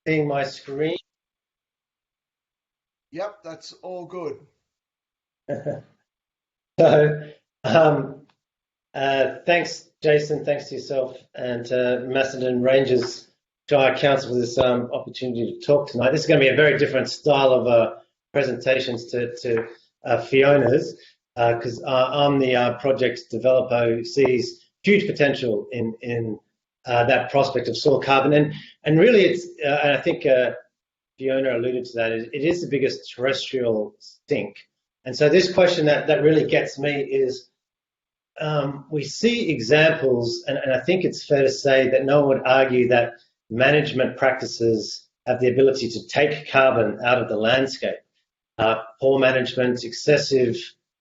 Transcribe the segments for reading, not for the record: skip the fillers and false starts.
seeing my screen? Yep, that's all good. So, um, thanks, Jason. Thanks to yourself and Macedon Rangers Shire Council for this opportunity to talk tonight. This is going to be a very different style of presentations to Fiona's because I'm the project developer who sees huge potential in that prospect of soil carbon, and really it's and I think Fiona alluded to that. It is the biggest terrestrial sink, and so this question that really gets me is we see examples, and I think it's fair to say that no one would argue that management practices have the ability to take carbon out of the landscape. Poor management, excessive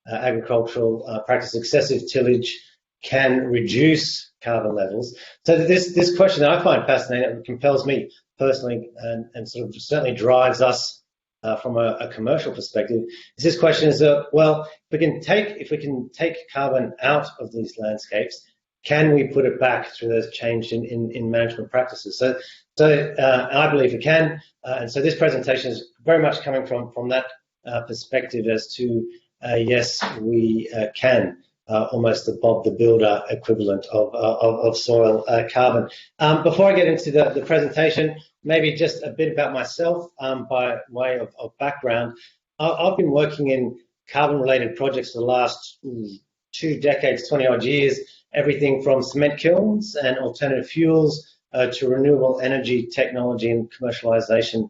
agricultural practice, excessive tillage can reduce carbon levels. So this question that I find fascinating, that compels me personally, and sort of certainly drives us from a commercial perspective, is this question is well, if we can take carbon out of these landscapes, can we put it back through those change in management practices? So I believe we can, and so this presentation is very much coming from that perspective as to yes, we can. Almost the Bob the Builder equivalent of soil carbon. Before I get into the presentation, maybe just a bit about myself by way of background. I've been working in carbon-related projects for the last 2 decades, 20 odd years, everything from cement kilns and alternative fuels to renewable energy technology and commercialization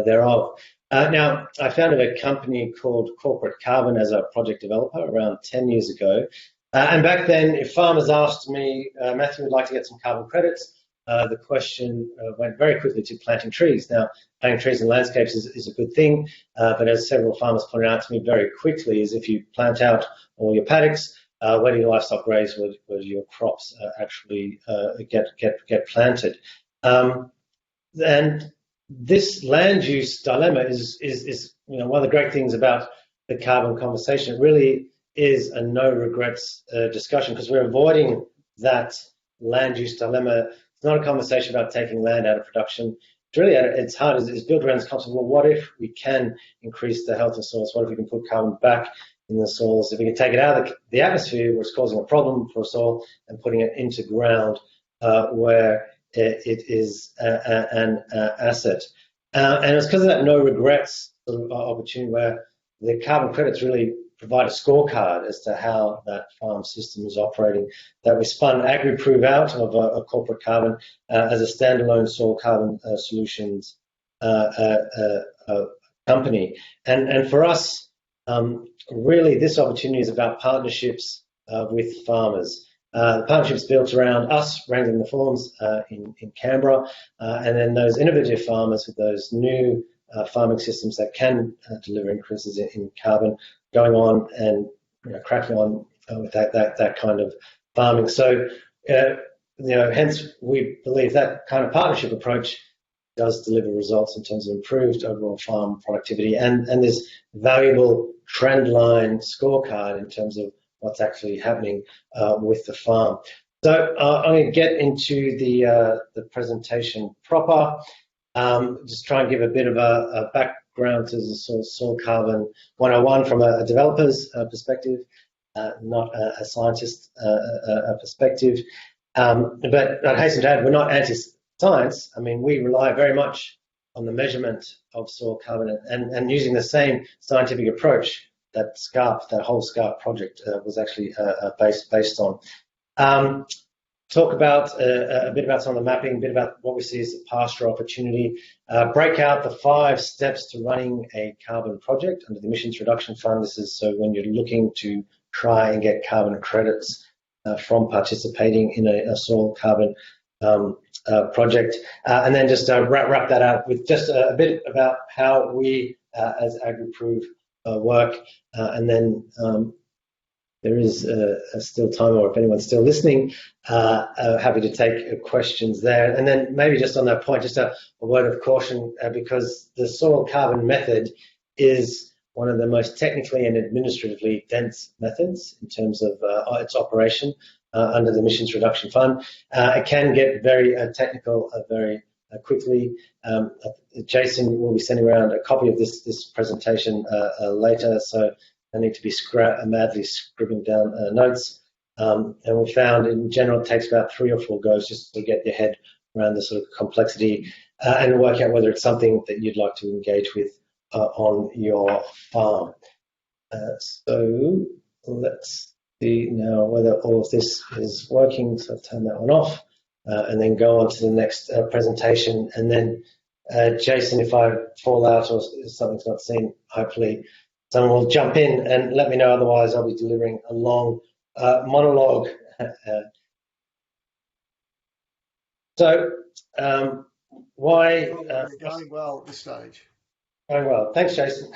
thereof. Now, I founded a company called Corporate Carbon as a project developer around 10 years ago. And back then, if farmers asked me, Matthew would like to get some carbon credits, the question went very quickly to planting trees. Now, planting trees in landscapes is a good thing, but as several farmers pointed out to me very quickly, is if you plant out all your paddocks, where do your livestock graze, where do your crops actually get planted? And this land use dilemma is one of the great things about the carbon conversation. It really is a no regrets discussion because we're avoiding that land use dilemma. It's not a conversation about taking land out of production. It's really at its heart is built around this concept. Well, what if we can increase the health of soils? What if we can put carbon back in the soils? If we can take it out of the atmosphere where it's causing a problem for a soil and putting it into ground where it is an asset. And it's because of that no regrets sort of opportunity where the carbon credits really provide a scorecard as to how that farm system is operating, that we spun AgriProve out of a Corporate Carbon as a standalone soil carbon solutions company. And for us, really this opportunity is about partnerships with farmers. The partnership's built around us wrangling the forms in Canberra, and then those innovative farmers with those new farming systems that can deliver increases in carbon, going on and cracking on with that kind of farming. So, hence we believe that kind of partnership approach does deliver results in terms of improved overall farm productivity and this valuable trend line scorecard in terms of what's actually happening with the farm. So I'm going to get into the presentation proper. Just try and give a bit of a background to the soil carbon 101 from a developer's perspective, not a scientist perspective. But I'd hasten to add, we're not anti-science. I mean, we rely very much on the measurement of soil carbon and using the same scientific approach that whole SCARP project was actually based on. Talk about a bit about some of the mapping, a bit about what we see as a pasture opportunity, break out the 5 steps to running a carbon project under the Emissions Reduction Fund. This is so when you're looking to try and get carbon credits from participating in a soil carbon project, and then just wrap that out with just a bit about how we as AgriProve work, and then there is still time, or if anyone's still listening, happy to take questions there. And then maybe just on that point, just a word of caution, because the soil carbon method is one of the most technically and administratively dense methods in terms of its operation under the Emissions Reduction Fund. It can get very technical very quickly. Jason will be sending around a copy of this presentation later, so I need to be madly scribbling down notes. And we found in general it takes about 3 or 4 goes just to get your head around the sort of complexity and work out whether it's something that you'd like to engage with on your farm. So let's see now whether all of this is working. So I'll turn that one off and then go on to the next presentation. And then Jason, if I fall out or something's not seen, hopefully someone will jump in and let me know. Otherwise, I'll be delivering a long monologue. Why? You're going well at this stage. Going well. Thanks, Jason.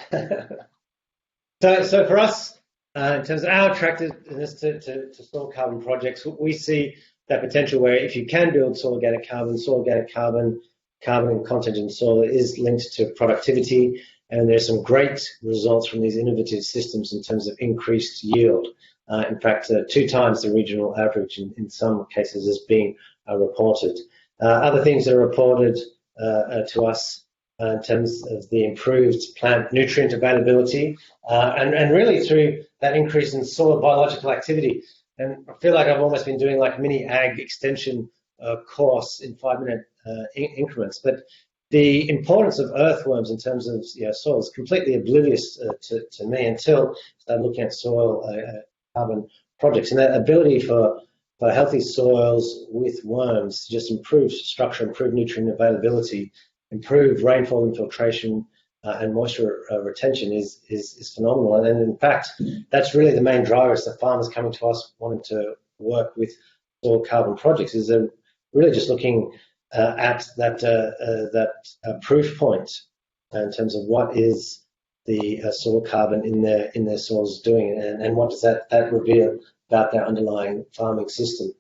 So for us, in terms of our attractiveness to soil carbon projects, we see that potential where if you can build soil organic carbon content in soil is linked to productivity, and there's some great results from these innovative systems in terms of increased yield. In fact, 2 times the regional average in some cases is being reported. Other things that are reported to us in terms of the improved plant nutrient availability and really through that increase in soil biological activity. And I feel like I've almost been doing like a mini ag extension course in 5-minute increments. But the importance of earthworms in terms of soil is completely oblivious to me until I started looking at soil carbon projects, and that ability for healthy soils with worms to just improve structure, improve nutrient availability, improve rainfall infiltration and moisture retention is phenomenal. And in fact, that's really the main driver. Is the farmers coming to us wanting to work with soil carbon projects. Is they're really just looking at that proof point in terms of what is the soil carbon in their soils doing, and what does that reveal about their underlying farming system.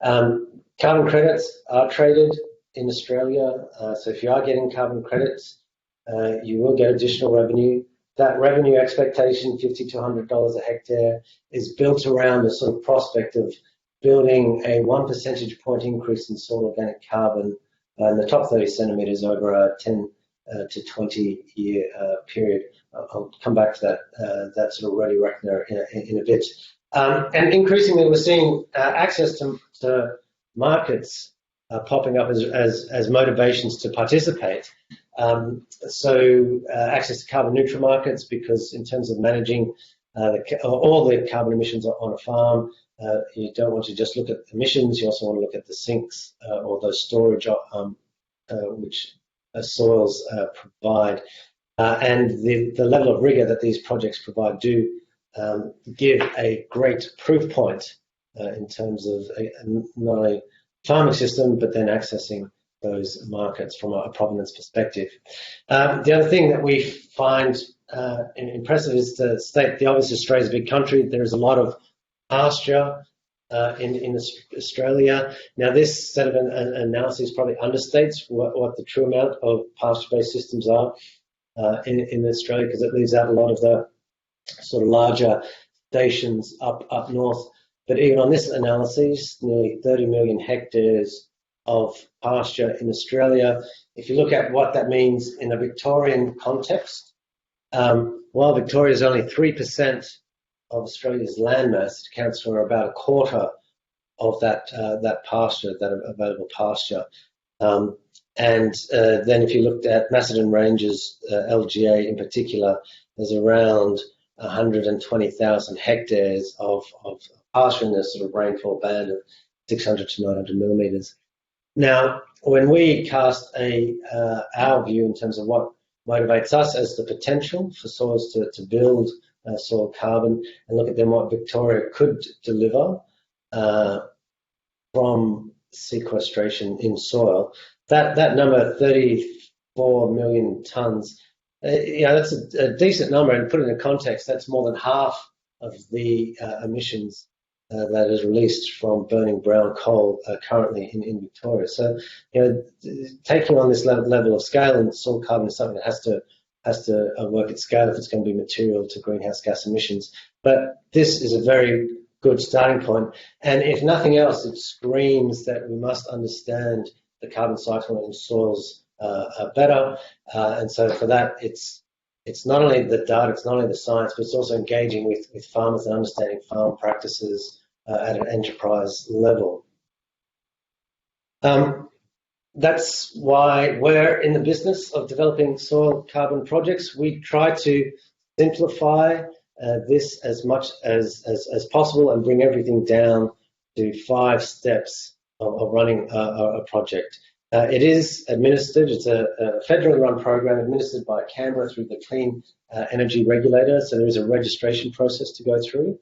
Carbon credits are traded in Australia, so if you are getting carbon credits, you will get additional revenue. That revenue expectation, $50 to $100 a hectare, is built around the sort of prospect of building a 1 percentage point increase in soil organic carbon in the top 30 centimetres over a 10 to 20 year period. I'll come back to that sort of ready reckoner in a bit. And increasingly, we're seeing access to markets popping up as motivations to participate. So access to carbon neutral markets, because in terms of managing all the carbon emissions on a farm, you don't want to just look at emissions, you also want to look at the sinks or those storage which soils provide. And the level of rigor that these projects provide do give a great proof point in terms of not only farming system, but then accessing those markets from a provenance perspective. The other thing that we find impressive is to state the obvious. Australia's a big country. There is a lot of pasture in Australia. Now, this set of analysis probably understates what the true amount of pasture-based systems are in Australia, because it leaves out a lot of the sort of larger stations up north. But even on this analysis, nearly 30 million hectares of pasture in Australia. If you look at what that means in a Victorian context, while Victoria is only 3% of Australia's landmass, it accounts for about a quarter of that pasture, that available pasture. And then if you looked at Macedon Ranges, LGA in particular, there's around 120,000 hectares of pasture in this sort of rainfall band of 600 to 900 millimetres. Now, when we cast our view in terms of what motivates us as the potential for soils to build soil carbon, and look at then what Victoria could deliver from sequestration in soil, that number, 34 million tonnes, that's a decent number, and put it in context, that's more than half of the emissions that is released from burning brown coal currently in Victoria. So, taking on this level of scale in soil carbon is something that has to work at scale if it's going to be material to greenhouse gas emissions. But this is a very good starting point, and if nothing else, it screams that we must understand the carbon cycle in soils better. And so for that, it's not only the data, it's not only the science, but it's also engaging with farmers and understanding farm practices at an enterprise level. That's why we're in the business of developing soil carbon projects. We try to simplify this as much as possible and bring everything down to 5 steps of running a project. It is administered, it's a federally run program administered by Canberra through the Clean Energy Regulator, so there is a registration process to go through.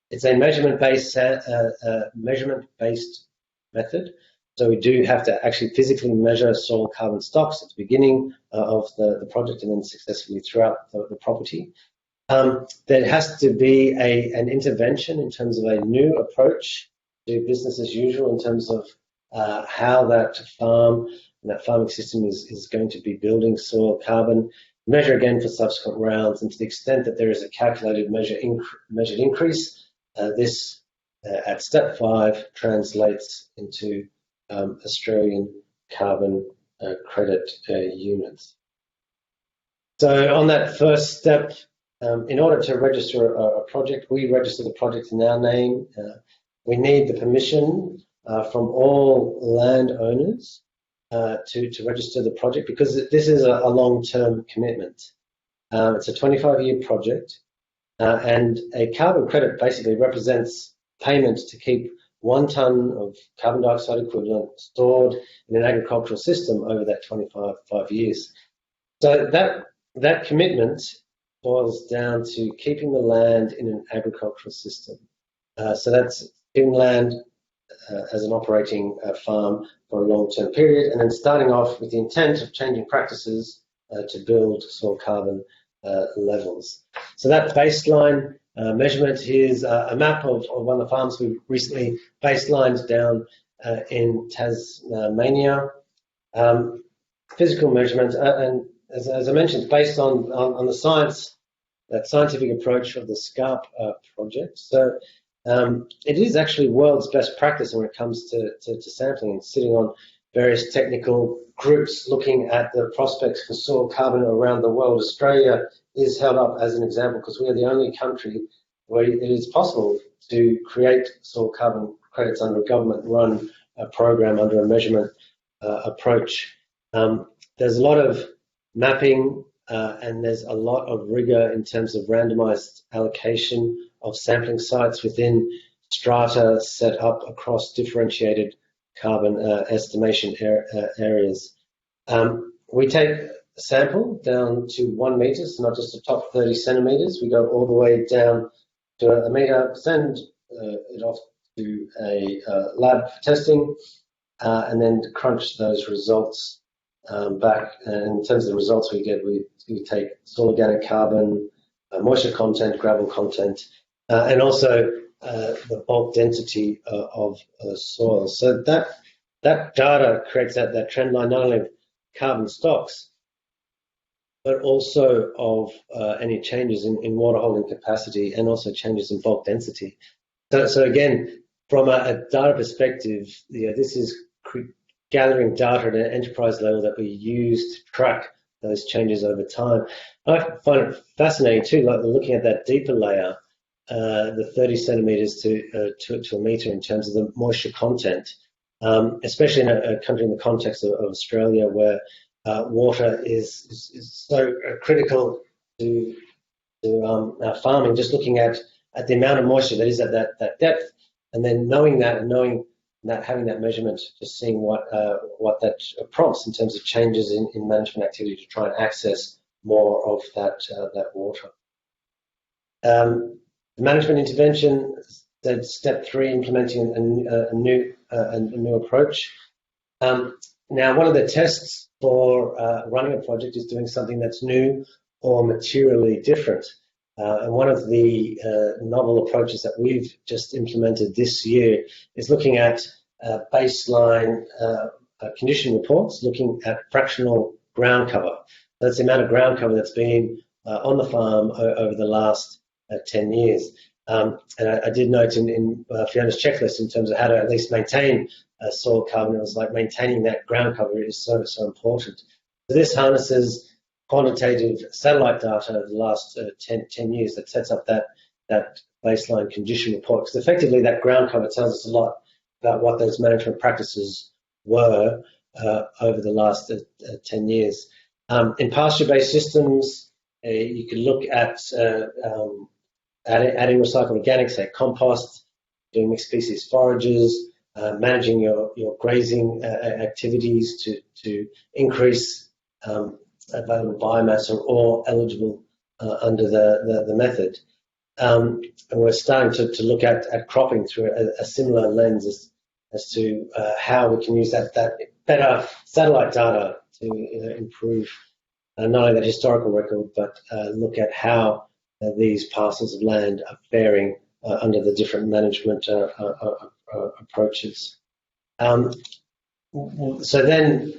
It's a measurement-based method, so we do have to actually physically measure soil carbon stocks at the beginning of the project and then successfully throughout the property. There has to be an intervention in terms of a new approach to business as usual in terms of how that farm and that farming system is going to be building soil carbon, measure again for subsequent rounds, and to the extent that there is a calculated measured increase, this at step 5 translates into Australian carbon credit units. So on that first step, in order to register a project, we register the project in our name. We need the permission from all landowners to register the project, because this is a long-term commitment. It's a 25-year project, and a carbon credit basically represents payment to keep 1 tonne of carbon dioxide equivalent stored in an agricultural system over that 25 years. So that commitment boils down to keeping the land in an agricultural system. So that's in land as an operating farm for a long-term period, and then starting off with the intent of changing practices to build soil carbon levels. So that baseline measurement, here's a map of one of the farms we recently baselined down in Tasmania. Physical measurement, and as I mentioned, based on the science, that scientific approach of the SCARP project. So it is actually world's best practice when it comes to sampling and sitting on various technical groups looking at the prospects for soil carbon around the world. Australia is held up as an example because we are the only country where it is possible to create soil carbon credits under a government-run program under a measurement approach. There's a lot of mapping and there's a lot of rigor in terms of randomized allocation of sampling sites within strata set up across differentiated carbon estimation areas. We take a sample down to 1 metre, so not just the top 30 centimetres. We go all the way down to a metre, send it off to a lab for testing, and then crunch those results back. And in terms of the results we get, we take soil organic carbon, moisture content, gravel content, and also the bulk density of soil. So that data creates that trend line, not only of carbon stocks, but also of any changes in water holding capacity and also changes in bulk density. So again, from a data perspective, this is gathering data at an enterprise level that we use to track those changes over time. I find it fascinating too, like looking at that deeper layer, the 30 centimetres to a metre in terms of the moisture content, especially in a country in the context of Australia where water is so critical to farming. Just looking at the amount of moisture that is at that depth, and then knowing that and knowing that, having that measurement, just seeing what that prompts in terms of changes in management activity to try and access more of that water. Management intervention, that's step 3, implementing a new approach. Now, one of the tests for running a project is doing something that's new or materially different. And one of the novel approaches that we've just implemented this year is looking at baseline condition reports, looking at fractional ground cover. That's the amount of ground cover that's been on the farm over the last 10 years. And I did note in Fiona's checklist in terms of how to at least maintain soil carbon. It was like maintaining that ground cover is so important. So this harnesses quantitative satellite data over the last 10 years that sets up that baseline condition report. Because effectively that ground cover tells us a lot about what those management practices were over the last 10 years. In pasture-based systems, you can look at adding recycled organics, say compost, doing mixed species forages, managing your grazing activities to increase available biomass or eligible under the method. And we're starting to look at cropping through a similar lens as to how we can use that better satellite data to improve not only that historical record, but look at how these parcels of land are faring under the different management approaches. So then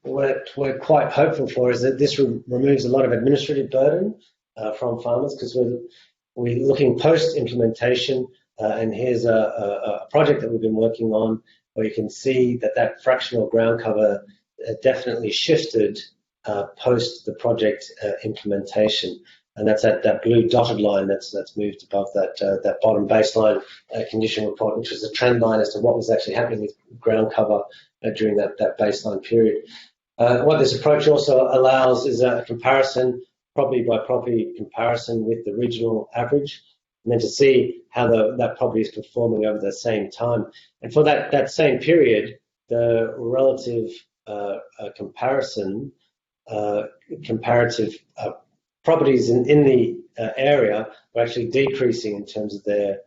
what we're quite hopeful for is that this removes a lot of administrative burden from farmers, because we're looking post-implementation, and here's a project that we've been working on where you can see that fractional ground cover definitely shifted post the project implementation. And that's that blue dotted line that's moved above that bottom baseline condition report, which was a trend line as to what was actually happening with ground cover during that baseline period. What this approach also allows is a comparison, property by property comparison with the regional average, and then to see how that property is performing over the same time. And for that same period, the relative comparative properties in the area are actually decreasing in terms of their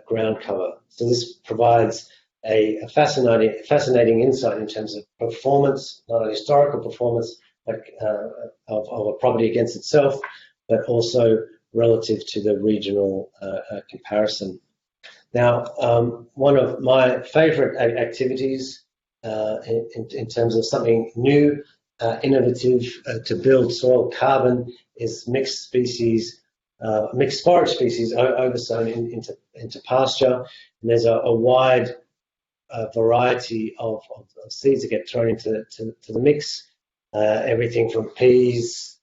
ground cover. So this provides a fascinating insight in terms of performance, not only historical performance of a property against itself, but also relative to the regional comparison. Now, one of my favorite activities in terms of something new, innovative to build soil carbon is mixed forage species oversown into pasture. And there's a wide variety of seeds that get thrown into the mix, everything from peas,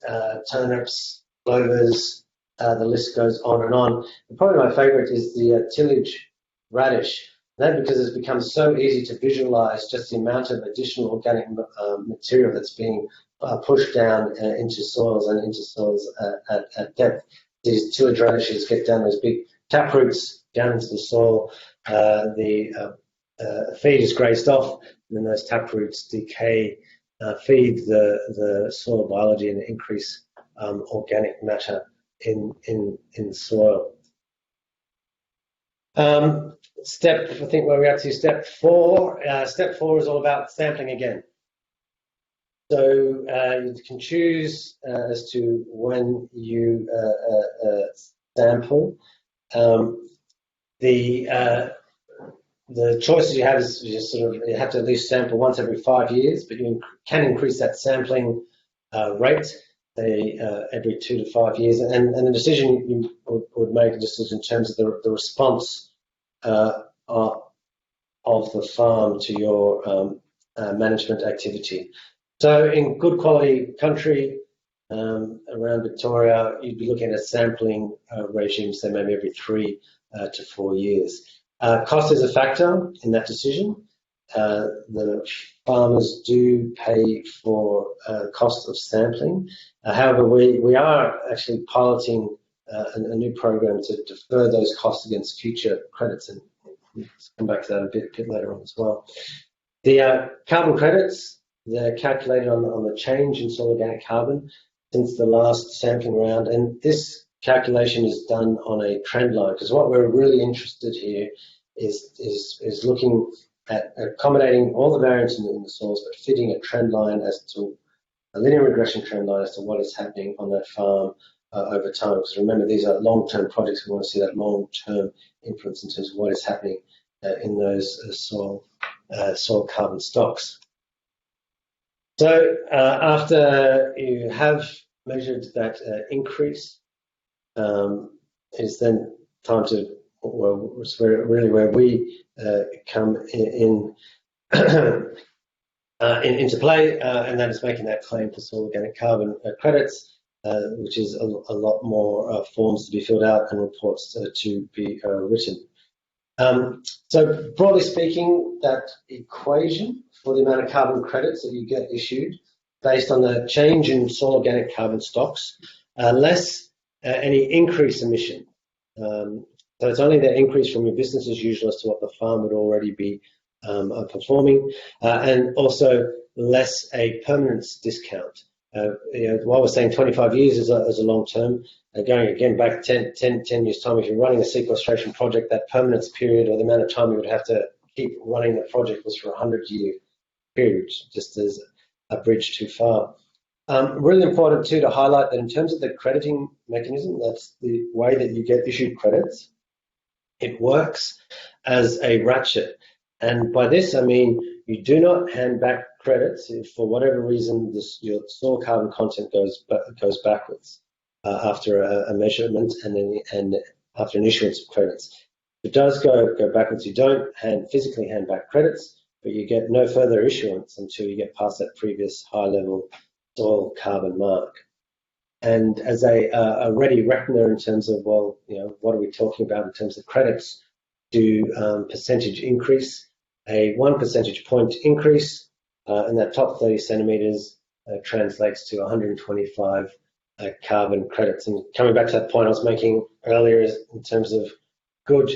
turnips, clovers, the list goes on and on. And probably my favorite is the tillage radish. And that because it's become so easy to visualize just the amount of additional organic material that's being pushed down into soils at depth. These tillage radishes get down those big taproots down into the soil. The feed is grazed off, and then those taproots decay, feed the soil biology and increase organic matter in the soil. I think where we're at to step 4. Step 4 is all about sampling again. So you can choose as to when you sample. The choices you have is you have to at least sample once every 5 years, but you can increase that sampling rate every 2 to 5 years. And the decision you would make just in terms of the response of the farm to your management activity. So in good quality country around Victoria, you'd be looking at a sampling regime, so maybe every 3 to 4 years. Cost is a factor in that decision. The farmers do pay for cost of sampling. However, we are actually piloting a new program to defer those costs against future credits, and we'll come back to that a bit later on as well. The carbon credits, they're calculated on the change in soil organic carbon since the last sampling round, and this calculation is done on a trend line, because what we're really interested here is looking at accommodating all the variance in the soils, but fitting a trend line as to a linear regression trend line as to what is happening on that farm over time. Because remember, these are long-term projects. We want to see that long-term influence in terms of what is happening in those soil carbon stocks. So after you have measured that increase, it's then time to, well, it's really where we come in into play, and that is making that claim for soil organic carbon credits, which is a lot more forms to be filled out and reports to be written. So broadly speaking, that equation for the amount of carbon credits that you get issued based on the change in soil organic carbon stocks, less any increase emission. So it's only the increase from your business as usual as to what the farm would already be performing, and also less a permanence discount. While we're saying 25 years is a long term, going again back 10 years time, if you're running a sequestration project, that permanence period or the amount of time you would have to keep running the project was for a 100-year period, just as a bridge too far. Really important too to highlight that in terms of the crediting mechanism, that's the way that you get issued credits. It works as a ratchet. And by this, I mean you do not hand back credits if for whatever reason your soil carbon content goes backwards after a measurement and after an issuance of credits. If it does go backwards, you don't physically hand back credits, but you get no further issuance until you get past that previous high-level soil carbon mark. And as a ready reckoner in terms of, well, what are we talking about in terms of credits? Do percentage increase. A 1 percentage point increase in that top 30 centimeters translates to 125 carbon credits. And coming back to that point I was making earlier is in terms of good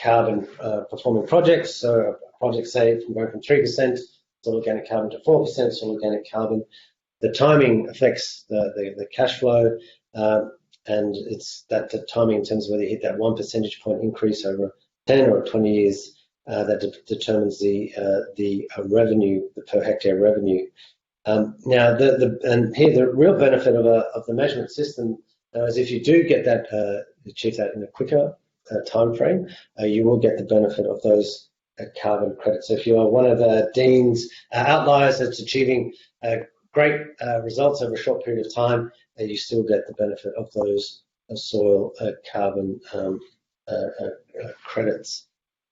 carbon performing projects. So a project, say, from going from 3% soil organic carbon to 4% soil organic carbon, the timing affects the cash flow, and it's that the timing in terms of whether you hit that 1 percentage point increase over 10 or 20 years that determines the revenue, the per hectare revenue. Now, and here the real benefit of the measurement system is if you do get that, achieve that in a quicker time frame, you will get the benefit of those carbon credits. So if you are one of the Dean's outliers that's achieving great results over a short period of time, you still get the benefit of those soil carbon credits.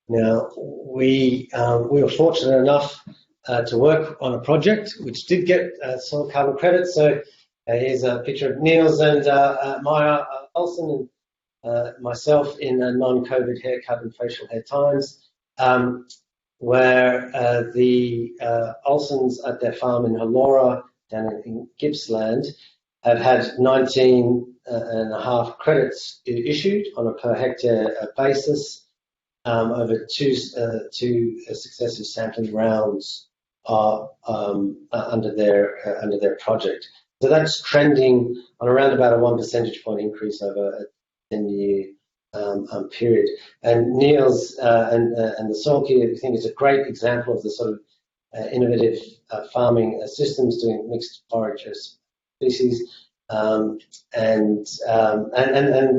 Now, we were fortunate enough to work on a project which did get soil carbon credits. So here's a picture of Niels and Maya Olsen and myself in non-COVID haircut and facial hair times, where the Olsens at their farm in Hallora down in Gippsland have had 19.5 credits issued on a per hectare basis over two successive sampling rounds under their project. So that's trending on around about a 1 percentage point increase over a 10-year period. And Niels and the soil key, I think, is a great example of the sort of innovative farming systems doing mixed forage species. And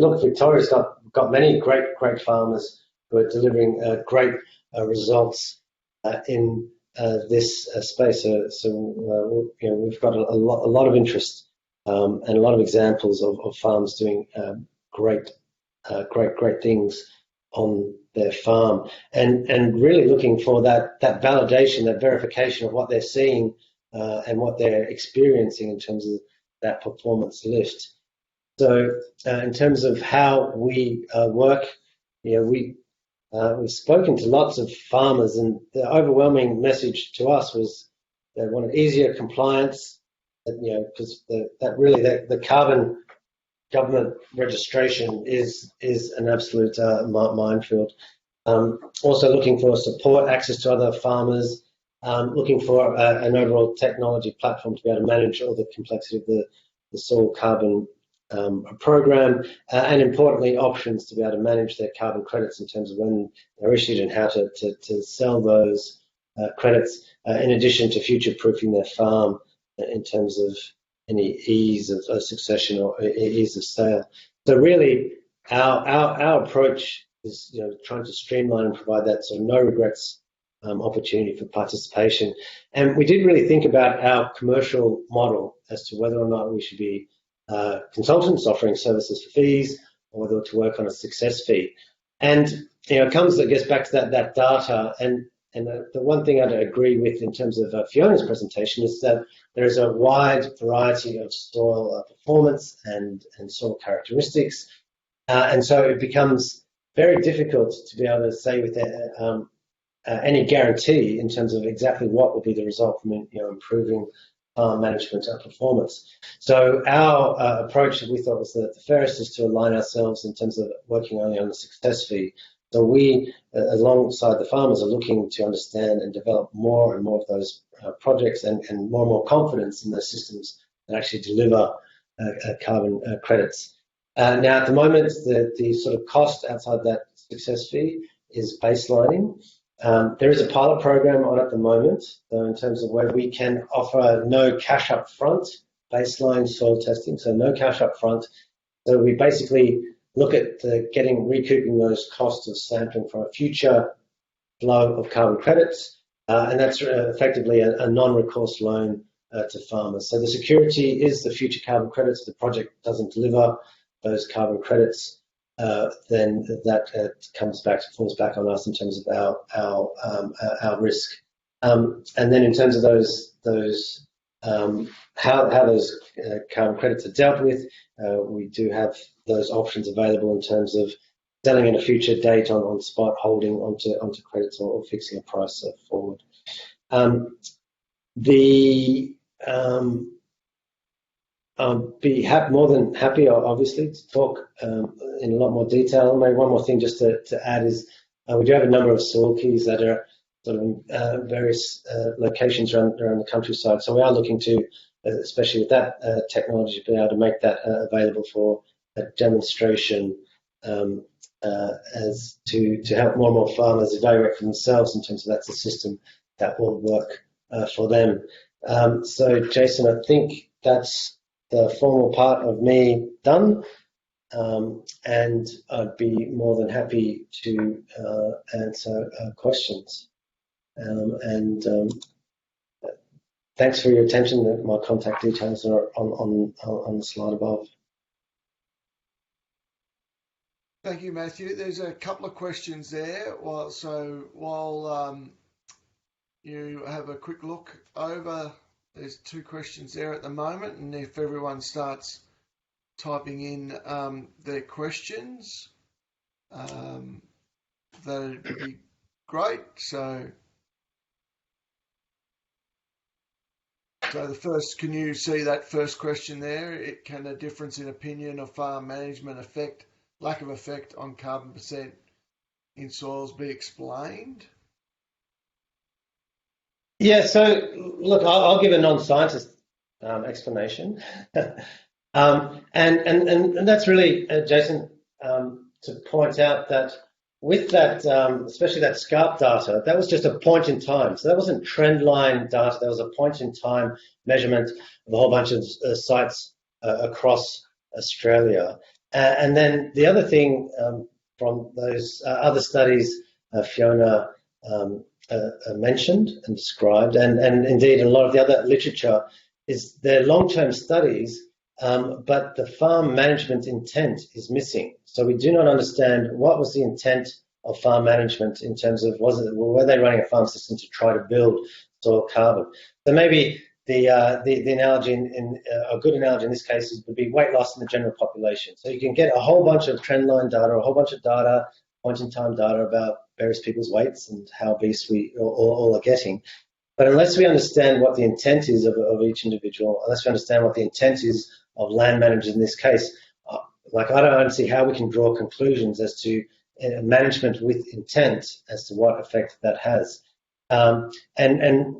look, Victoria's got many great farmers who are delivering great results in this space. So we've got a lot of interest and a lot of examples of farms doing great things on their farm, and really looking for that validation, that verification of what they're seeing and what they're experiencing in terms of that performance lift. So in terms of how we work, we've spoken to lots of farmers, and the overwhelming message to us was they wanted easier compliance, because the carbon government registration is an absolute minefield. Also looking for support, access to other farmers, looking for an overall technology platform to be able to manage all the complexity of the soil carbon program, and importantly, options to be able to manage their carbon credits in terms of when they're issued and how to sell those credits, in addition to future-proofing their farm in terms of any ease of succession or ease of sale. So really, our approach is trying to streamline and provide that sort of no regrets opportunity for participation. And we did really think about our commercial model as to whether or not we should be consultants offering services for fees, or whether to work on a success fee. And it gets back to that data, and the one thing I'd agree with in terms of Fiona's presentation is that there is a wide variety of soil performance and soil characteristics, and so it becomes very difficult to be able to say with any guarantee in terms of exactly what will be the result from improving farm management performance. So our approach that we thought was the fairest is to align ourselves in terms of working only on the success fee. So we, alongside the farmers, are looking to understand and develop more and more of those projects and more and more confidence in those systems that actually deliver carbon credits. Now, at the moment, the sort of cost outside that success fee is baselining. There is a pilot program on at the moment, though, in terms of where we can offer no cash up front baseline soil testing, so no cash up front. So we basically look at recouping those costs of sampling from a future flow of carbon credits, and that's effectively a non-recourse loan to farmers. So the security is the future carbon credits. If the project doesn't deliver those carbon credits, then that falls back on us in terms of our risk. And then in terms of those how those carbon credits are dealt with, we do have those options available in terms of selling at a future date on spot, holding onto credits, or fixing a price forward. I'll be more than happy, obviously, to talk in a lot more detail. Maybe one more thing just to add is we do have a number of soil keys that are sort of in various locations around the countryside. So we are looking to, especially with that technology, be able to make that available for a demonstration as to help more and more farmers evaluate for themselves in terms of that's a system that will work for them. So, Jason, I think that's the formal part of me done, and I'd be more than happy to answer questions. Thanks for your attention. My contact details are on the slide above. Thank you, Matthew. There's a couple of questions there. While you have a quick look over, there's two questions there at the moment, and if everyone starts typing in their questions, that'd be great. So the first, can you see that first question there? Can a difference in opinion of farm management lack of effect on carbon percent in soils be explained? Yeah, so look, I'll give a non-scientist explanation. And that's really, Jason, to point out that with that, especially that SCARP data, that was just a point in time. So that wasn't trend line data. That was a point in time measurement of a whole bunch of sites across Australia. And then the other thing from those other studies Fiona mentioned and described, and indeed a lot of the other literature, is they're long-term studies, but the farm management intent is missing. So we do not understand what was the intent of farm management in terms of were they running a farm system to try to build soil carbon? So maybe the analogy, a good analogy in this case, would be weight loss in the general population. So you can get a whole bunch of trend line data, a whole bunch of data, point in time data about various people's weights and how obese we all are getting. But unless we understand what the intent is of each individual, unless we understand what the intent is of land managers in this case, I don't see how we can draw conclusions as to management with intent as to what effect that has. And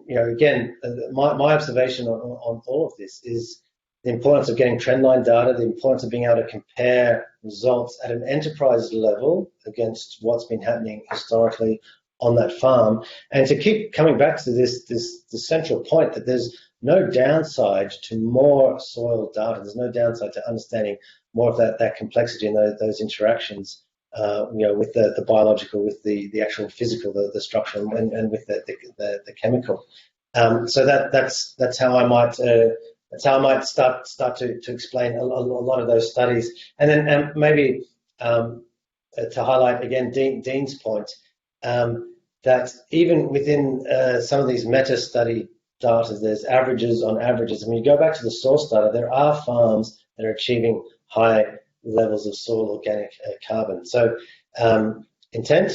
again, my observation on all of this is the importance of getting trendline data, the importance of being able to compare results at an enterprise level against what's been happening historically on that farm, and to keep coming back to this central point that there's no downside to more soil data. There's no downside to understanding more of that complexity and those interactions, with the biological, with the actual physical, the structural, and with the chemical. So that's how I might start to explain a lot of those studies, and then maybe to highlight again Dean's point. that even within some of these meta-study data, there's averages on averages. And when you go back to the source data, there are farms that are achieving high levels of soil organic carbon. So intent,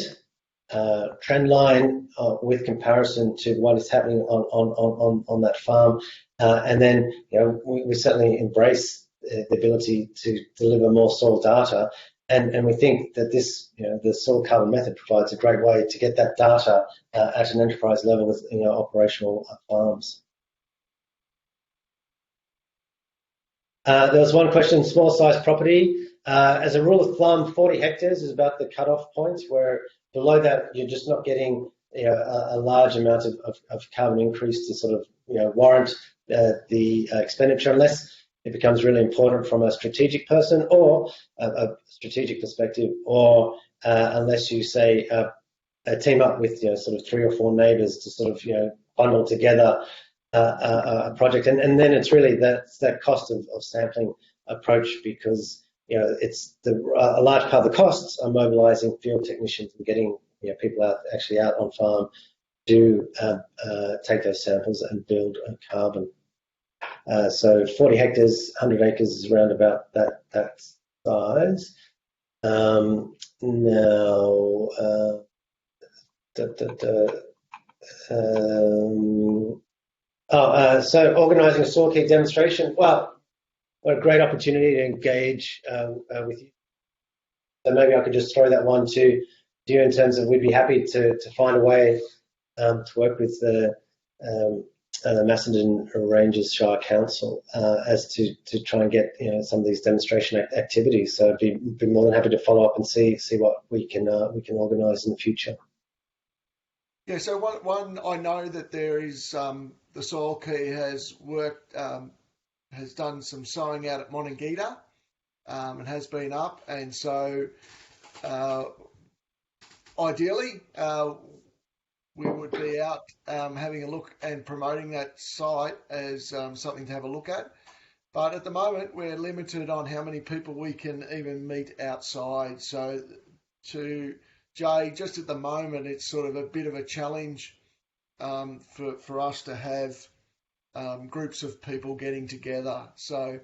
trend line with comparison to what is happening on that farm, and then we certainly embrace the ability to deliver more soil data, and we think that this the soil carbon method provides a great way to get that data at an enterprise level with operational farms. There was one question: small size property. As a rule of thumb, 40 hectares is about the cutoff point, where below that you're just not getting a large amount of carbon increase to sort of warrant the expenditure, unless it becomes really important from a strategic person or a strategic perspective, or unless you say team up with sort of 3 or 4 neighbours to sort of bundle together a project, and then it's really that cost of sampling approach, because it's a large part of the costs are mobilising field technicians and getting people actually out on farm to take those samples and build carbon. So 40 hectares, 100 acres is around about that size. So organising a soil key demonstration. Well, what a great opportunity to engage with you. So maybe I could just throw that one to you in terms of we'd be happy to find a way to work with the Macedon Ranges Shire Council as to try and get some of these demonstration activities. So I'd be more than happy to follow up and see what we can organise in the future. Yeah, so one I know that there is the Soil Key has worked, has done some sowing out at Monongahela and has been up, and so ideally we would be out having a look and promoting that site as something to have a look at. But at the moment we're limited on how many people we can even meet outside. So to Jay, just at the moment, it's sort of a bit of a challenge for us to have groups of people getting together. So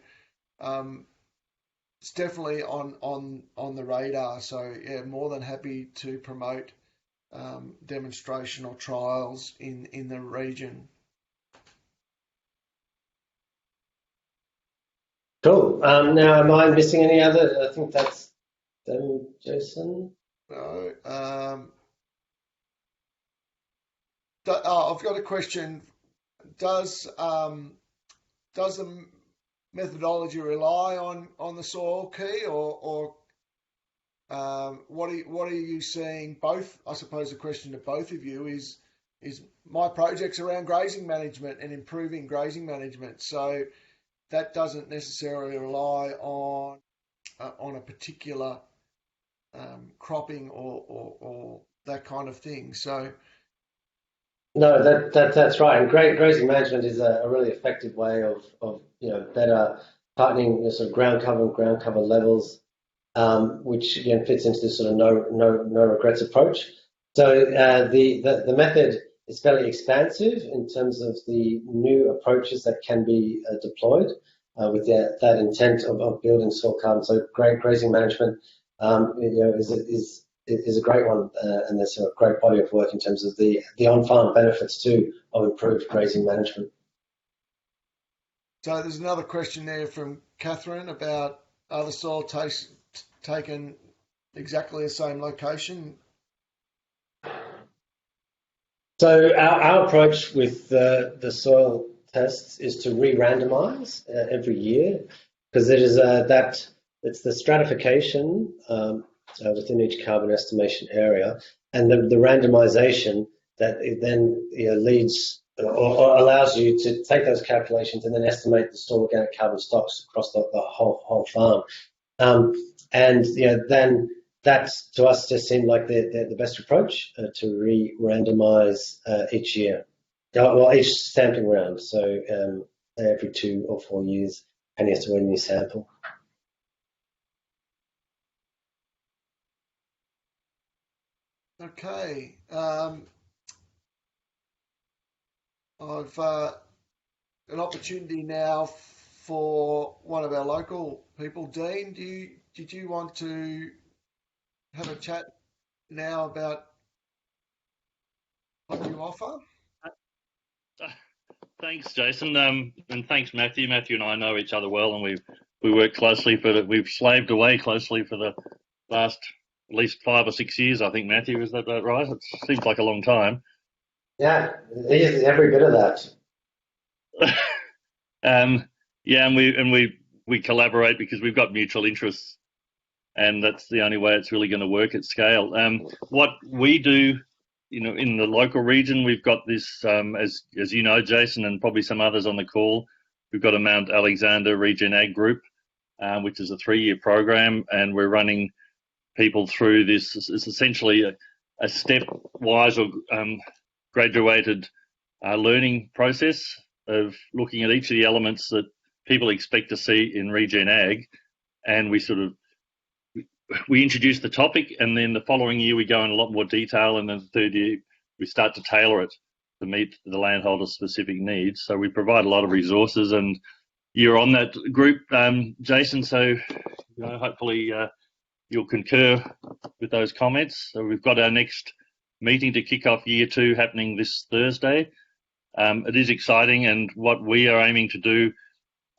it's definitely on the radar. So yeah, more than happy to promote demonstration or trials in the region. Cool. Now, am I missing any other? I think that's them, Jason. No. I've got a question. Does the methodology rely on the Soil Key, or what are you seeing? Both, I suppose the question to both of you is my project's around grazing management and improving grazing management, so that doesn't necessarily rely on a particular cropping or that kind of thing. So no, that's right. And grazing management is a really effective way of better tightening sort of ground cover levels, which again fits into this sort of no regrets approach. So the method is fairly expansive in terms of the new approaches that can be deployed with that intent of building soil carbon. So grazing management is a great one, and there's a great body of work in terms of the on-farm benefits too of improved grazing management. So there's another question there from Catherine about, are the soil taken exactly the same location? So our approach with the soil tests is to re-randomise every year, because it is it's the stratification within each carbon estimation area, and the randomisation that it then leads or allows you to take those calculations and then estimate the soil organic carbon stocks across the whole farm. And then that to us just seemed like the best approach to re-randomise each year, well, each sampling round. So every 2 or 4 years, depending as to when you sample. Okay. I've an opportunity now for one of our local people. Dean, did you want to have a chat now about what you offer? Thanks, Jason, and thanks, Matthew. Matthew and I know each other well, and we work closely we've slaved away closely for the last at least 5 or 6 years, I think. Matthew, is that right? It seems like a long time. Yeah, every bit of that. Yeah, and we collaborate because we've got mutual interests, and that's the only way it's really going to work at scale. What we do, in the local region, we've got this, as you know, Jason, and probably some others on the call, we've got a Mount Alexander Regen Ag Group, which is a 3-year program, and we're running people through this. It's essentially a stepwise or graduated learning process of looking at each of the elements that people expect to see in Regen Ag, and we introduce the topic, and then the following year we go in a lot more detail, and then the third year we start to tailor it to meet the landholder's specific needs. So we provide a lot of resources, and you're on that group, Jason, so hopefully you'll concur with those comments. So we've got our next meeting to kick off year 2 happening this Thursday. It is exciting, and what we are aiming to do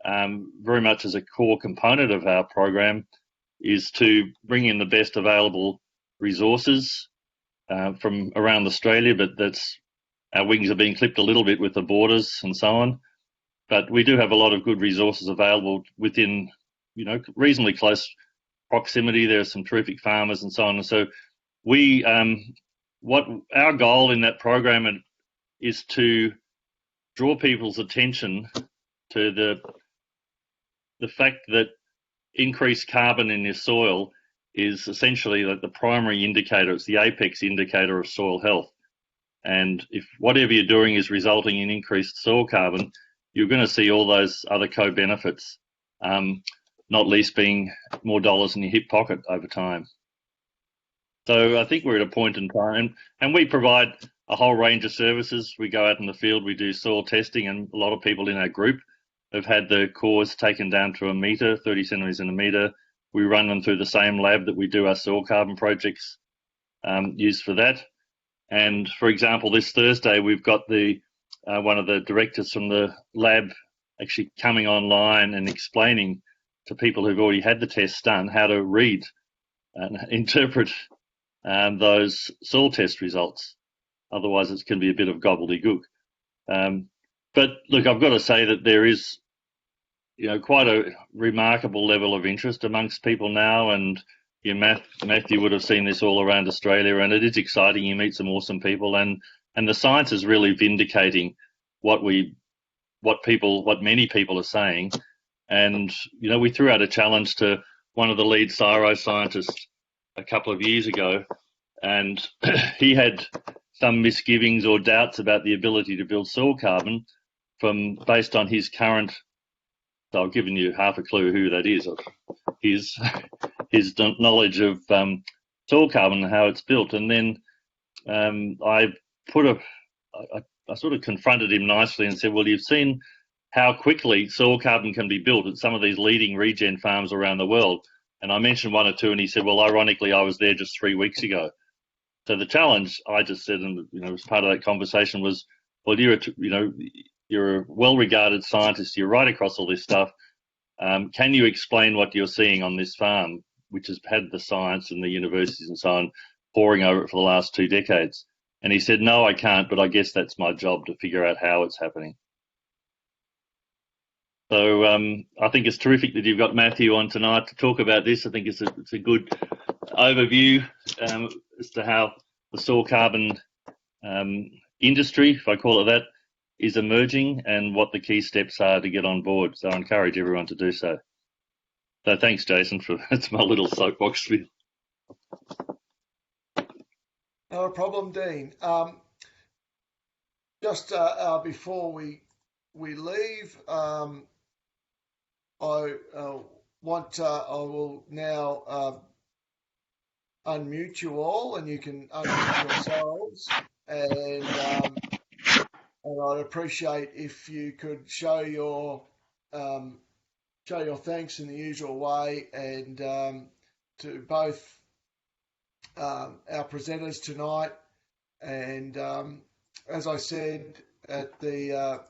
very much as a core component of our program is to bring in the best available resources from around Australia, but our wings are being clipped a little bit with the borders and so on. But we do have a lot of good resources available within, reasonably close proximity. There are some terrific farmers and so on. And so what our goal in that program is to draw people's attention to the fact that increased carbon in your soil is essentially the primary indicator. It's the apex indicator of soil health. And if whatever you're doing is resulting in increased soil carbon, you're going to see all those other co-benefits, not least being more dollars in your hip pocket over time. So I think we're at a point in time, and we provide a whole range of services. We go out in the field, we do soil testing, and a lot of people in our group have had the cores taken down to a metre, 30 centimetres in a metre. We run them through the same lab that we do our soil carbon projects used for that. And for example, this Thursday, we've got one of the directors from the lab actually coming online and explaining to people who've already had the tests done how to read and interpret those soil test results. Otherwise, it can be a bit of gobbledygook. But look, I've got to say that there is, quite a remarkable level of interest amongst people now, and Matthew would have seen this all around Australia, and it is exciting. You meet some awesome people, and the science is really vindicating what many people are saying. And we threw out a challenge to one of the lead CSIRO scientists a couple of years ago, and he had some misgivings or doubts about the ability to build soil carbon based on his current. So I've given you half a clue who that is. His knowledge of soil carbon and how it's built, and then I sort of confronted him nicely and said, "Well, you've seen how quickly soil carbon can be built at some of these leading regen farms around the world." And I mentioned one or two, and he said, "Well, ironically, I was there just 3 weeks ago." So the challenge, I just said, and as part of that conversation, was, "Well, you're a well-regarded scientist. You're right across all this stuff. Can you explain what you're seeing on this farm, which has had the science and the universities and so on pouring over it for the last 2 decades?" And he said, "No, I can't, but I guess that's my job to figure out how it's happening." So I think it's terrific that you've got Matthew on tonight to talk about this. I think it's a good overview as to how the soil carbon industry, if I call it that, is emerging, and what the key steps are to get on board. So I encourage everyone to do so. So thanks, Jason, it's my little soapbox with. No problem, Dean. Just before we leave, I will now unmute you all, and you can unmute yourselves. And I'd appreciate if you could show your thanks in the usual way, and to both our presenters tonight. And as I said at the